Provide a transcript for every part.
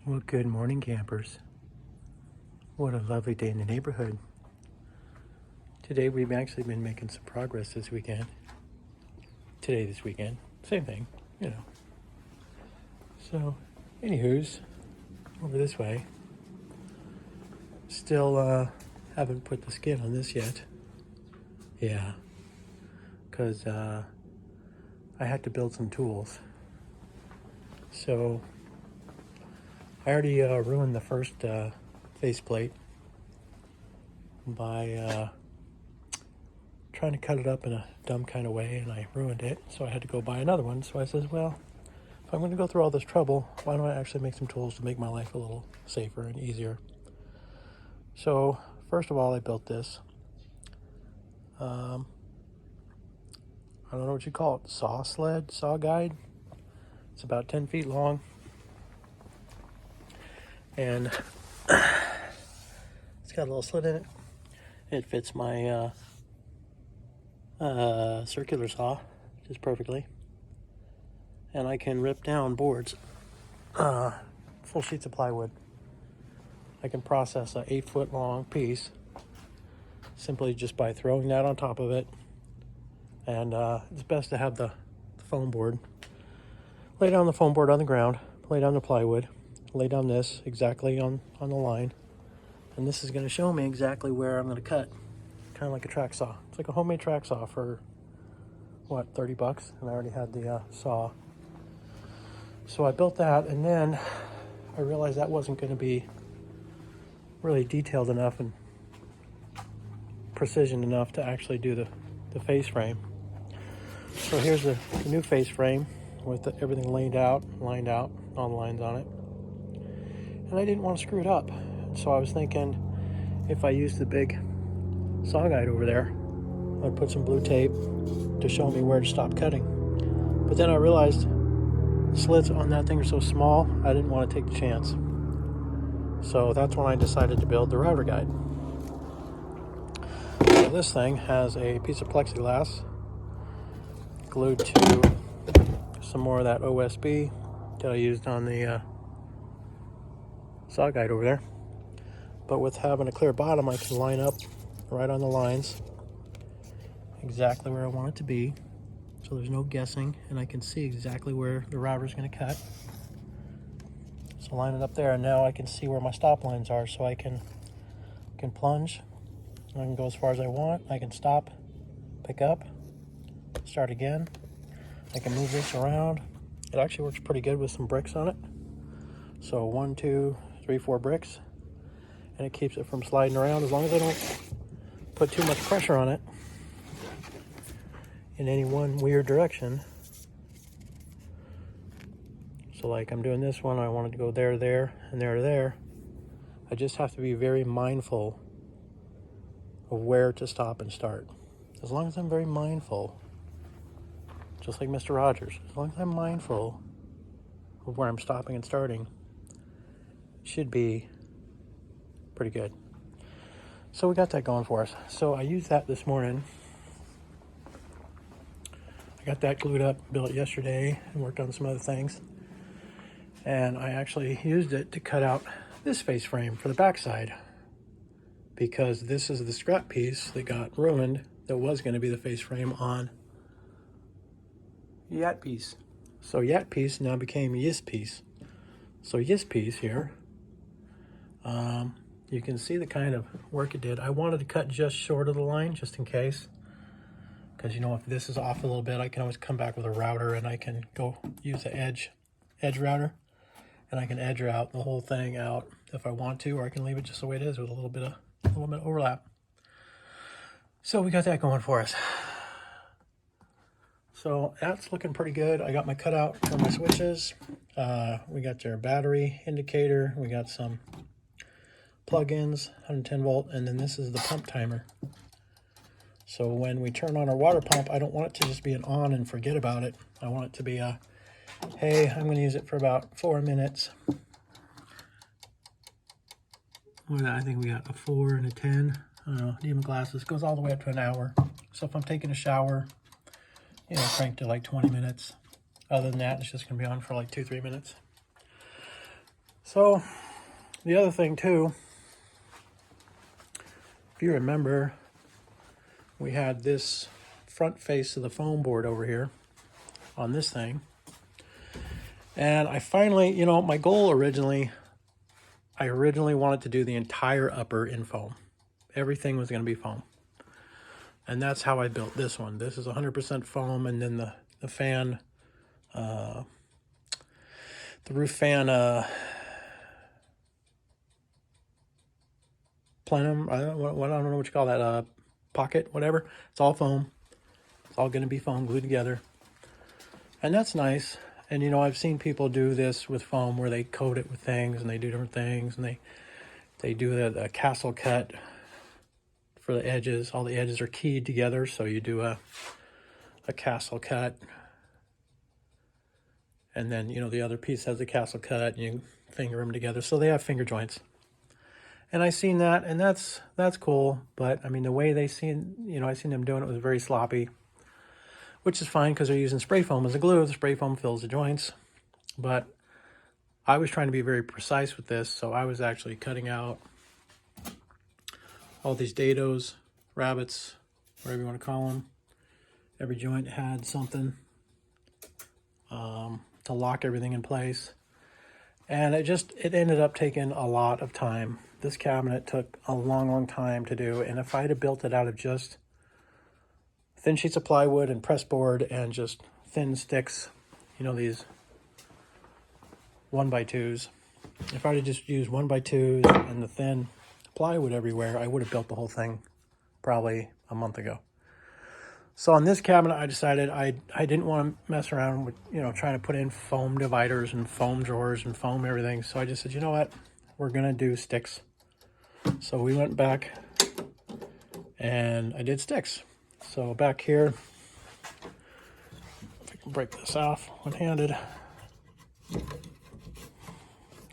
Well, good morning, campers. What a lovely day in the neighborhood. Today we've actually been making some progress this weekend. This weekend. Same thing, you know. So, anywho's, over this way. Still haven't put the skin on this yet. Yeah, because I had to build some tools. So, I already ruined the first faceplate by trying to cut it up in a dumb kind of way, and I ruined it, so I had to go buy another one. So I says, well, if I'm going to go through all this trouble, why don't I actually make some tools to make my life a little safer and easier? So first of all, I built this I don't know what you call it, saw guide. It's about 10 feet long, and it's got a little slit in it. It fits my circular saw just perfectly, and I can rip down boards, full sheets of plywood. I can process a 8-foot long piece simply just by throwing that on top of it, and it's best to have the foam board. Lay down the foam board on the ground, lay down the plywood, lay down this exactly on the line, and this is going to show me exactly where I'm going to cut, kind of like a track saw. It's like a homemade track saw for what, $30, and I already had the saw. So I built that, and then I realized that wasn't going to be really detailed enough and precision enough to actually do the face frame. So here's the new face frame with everything lined out, all the lines on it. And I didn't want to screw it up. So I was thinking if I used the big saw guide over there, I'd put some blue tape to show me where to stop cutting. But then I realized the slits on that thing are so small, I didn't want to take the chance. So that's when I decided to build the router guide. So this thing has a piece of plexiglass glued to some more of that OSB that I used on the saw guide over there. But with having a clear bottom, I can line up right on the lines exactly where I want it to be, so there's no guessing, and I can see exactly where the router is going to cut. So line it up there, and now I can see where my stop lines are, so I can plunge. I can go as far as I want. I can stop, pick up, start again. I can move this around. It actually works pretty good with some bricks on it. So 1, 2, 3, 4 bricks, and it keeps it from sliding around as long as I don't put too much pressure on it in any one weird direction. So like I'm doing this one, I wanted to go there, and there to there. I just have to be very mindful of where to stop and start. As long as I'm very mindful, just like Mr. Rogers, as long as I'm mindful of where I'm stopping and starting, it should be pretty good. So we got that going for us. So I used that this morning. I got that glued up, built it yesterday, and worked on some other things. And I actually used it to cut out this face frame for the backside, because this is the scrap piece that got ruined that was going to be the face frame on Yat piece. So Yat piece now became Yis piece. So Yis piece here, you can see the kind of work it did. I wanted to cut just short of the line just in case, because you know, if this is off a little bit, I can always come back with a router and I can go use the edge router, and I can edge out the whole thing out if I want to, or I can leave it just the way it is with a little bit of overlap. So we got that going for us. So that's looking pretty good. I got my cutout for my switches. We got their battery indicator. We got some plug-ins, 110 volt, and then this is the pump timer. So when we turn on our water pump, I don't want it to just be an on and forget about it. I want it to be a, hey, I'm going to use it for about 4 minutes. I think we got a 4 and a 10. I don't know, need my glasses. Goes all the way up to an hour. So if I'm taking a shower, you know, crank to like 20 minutes. Other than that, it's just going to be on for like 2-3 minutes. So the other thing too, if you remember, we had this front face of the foam board over here on this thing. And I finally, you know, my goal originally, I originally wanted to do the entire upper in foam. Everything was going to be foam. And that's how I built this one. This is 100% foam, and then the fan, the roof fan plenum, I don't know what you call that, pocket, whatever. It's all foam. It's all going to be foam glued together. And that's nice. And, you know, I've seen people do this with foam where they coat it with things and they do different things. And they do the castle cut for the edges. All the edges are keyed together. So you do a castle cut. And then, you know, the other piece has a castle cut and you finger them together. So they have finger joints. And I seen that, and that's cool. But, I mean, the way I seen them doing it was very sloppy. Which is fine because they're using spray foam as a glue. The spray foam fills the joints. But I was trying to be very precise with this, so I was actually cutting out all these dados, rabbits, whatever you want to call them. Every joint had something to lock everything in place. And it ended up taking a lot of time. This cabinet took a long, long time to do. And if I had built it out of just thin sheets of plywood and press board and just thin sticks, you know, these 1x2s. If I had just used 1x2s and the thin plywood everywhere, I would have built the whole thing probably a month ago. So on this cabinet, I decided I didn't want to mess around with, you know, trying to put in foam dividers and foam drawers and foam everything. So I just said, you know what, we're going to do sticks. So we went back and I did sticks. So back here, if I can break this off one-handed.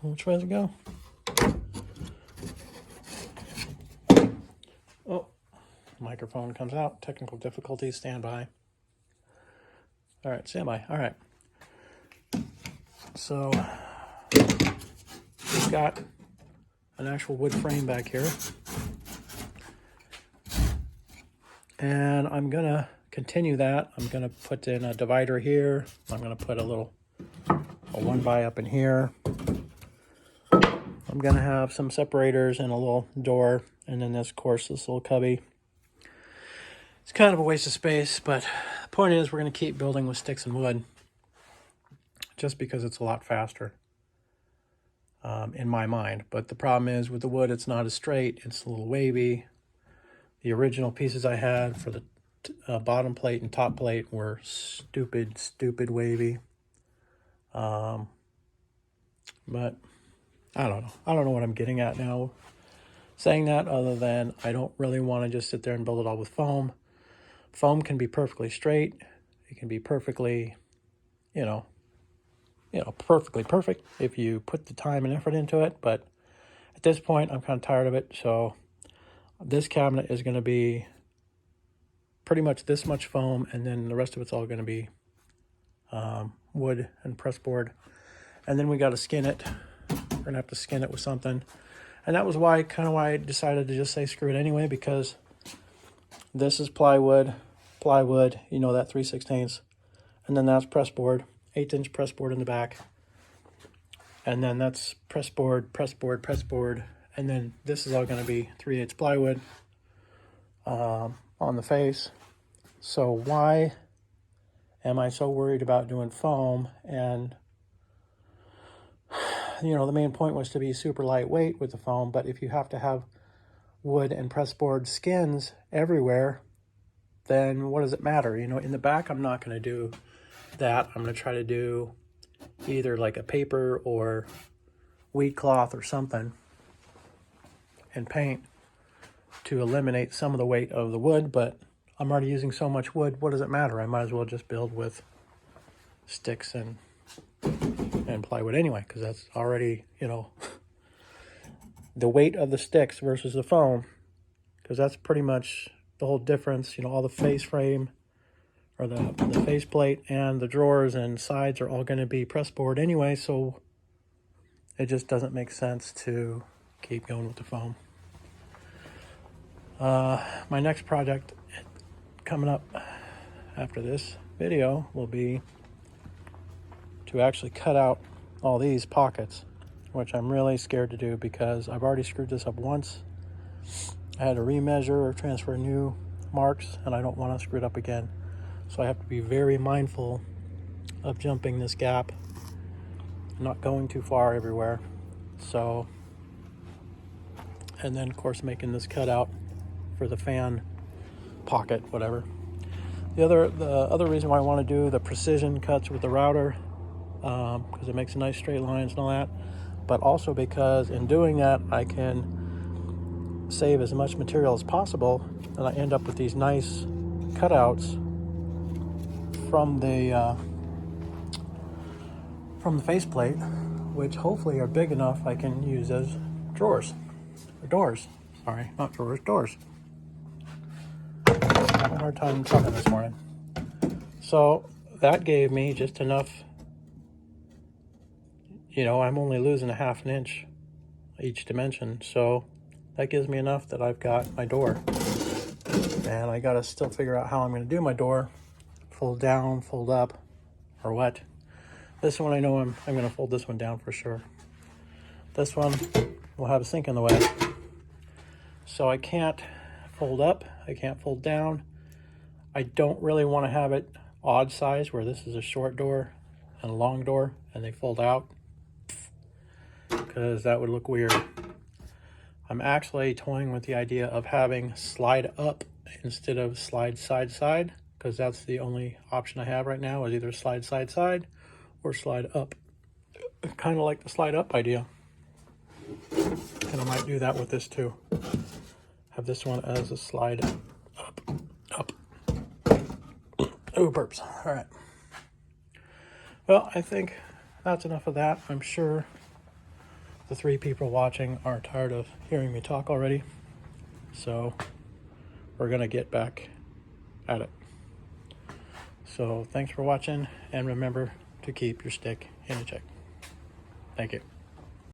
Which way does it go? Oh, microphone comes out. Technical difficulties, stand by. All right, stand by. All right. So we've got an actual wood frame back here. And I'm going to continue that. I'm going to put in a divider here. I'm going to put a 1x up in here. I'm going to have some separators and a little door. And then this, of course, this little cubby. It's kind of a waste of space, but the point is we're going to keep building with sticks and wood. Just because it's a lot faster in my mind. But the problem is with the wood, it's not as straight. It's a little wavy. The original pieces I had for the bottom plate and top plate were stupid wavy. But I don't know. I don't know what I'm getting at now saying that, other than I don't really want to just sit there and build it all with foam. Foam can be perfectly straight. It can be perfectly, perfectly perfect if you put the time and effort into it. But at this point, I'm kind of tired of it. So this cabinet is going to be pretty much this much foam, and then the rest of it's all going to be wood and press board. And then we got to skin it. We're going to have to skin it with something. And that was why I decided to just say screw it anyway, because this is plywood, you know, that 3/16. And then that's press board, 8-inch press board in the back. And then that's press board. And then this is all going to be 3/8 plywood on the face. So why am I so worried about doing foam? And, you know, the main point was to be super lightweight with the foam. But if you have to have wood and press board skins everywhere, then what does it matter? You know, in the back, I'm not going to do that. I'm going to try to do either like a paper or wheat cloth or something and paint to eliminate some of the weight of the wood. But I'm already using so much wood. What does it matter? I might as well just build with sticks and plywood anyway, because that's already, you know, the weight of the sticks versus the foam, because that's pretty much the whole difference. You know, all the face frame or the face plate and the drawers and sides are all going to be press board anyway. So it just doesn't make sense to keep going with the foam. My next project coming up after this video will be to actually cut out all these pockets, which I'm really scared to do because I've already screwed this up once. I had to remeasure or transfer new marks, and I don't want to screw it up again. So I have to be very mindful of jumping this gap, not going too far everywhere. So, and then of course making this cutout for the fan pocket, whatever. The other reason why I want to do the precision cuts with the router, because it makes nice straight lines and all that, but also because in doing that I can save as much material as possible, and I end up with these nice cutouts from the faceplate, which hopefully are big enough I can use as drawers or doors. Sorry, not drawers, doors. Having a hard time talking this morning. So that gave me just enough. You know, I'm only losing a ½ inch each dimension, so that gives me enough that I've got my door. And I gotta still figure out how I'm gonna do my door. Fold down, fold up, or what. This one I know I'm gonna fold this one down for sure. This one will have a sink in the way. So I can't fold up, I can't fold down. I don't really wanna have it odd size where this is a short door and a long door and they fold out, because that would look weird. I'm actually toying with the idea of having slide up instead of slide side side, because that's the only option I have right now, is either slide side side or slide up. Kind of like the slide up idea. And I might do that with this too. Have this one as a slide up, up. Oh, burps. All right. Well, I think that's enough of that. I'm sure the 3 people watching are tired of hearing me talk already. So we're gonna get back at it. So thanks for watching, and remember to keep your stick in check. Thank you.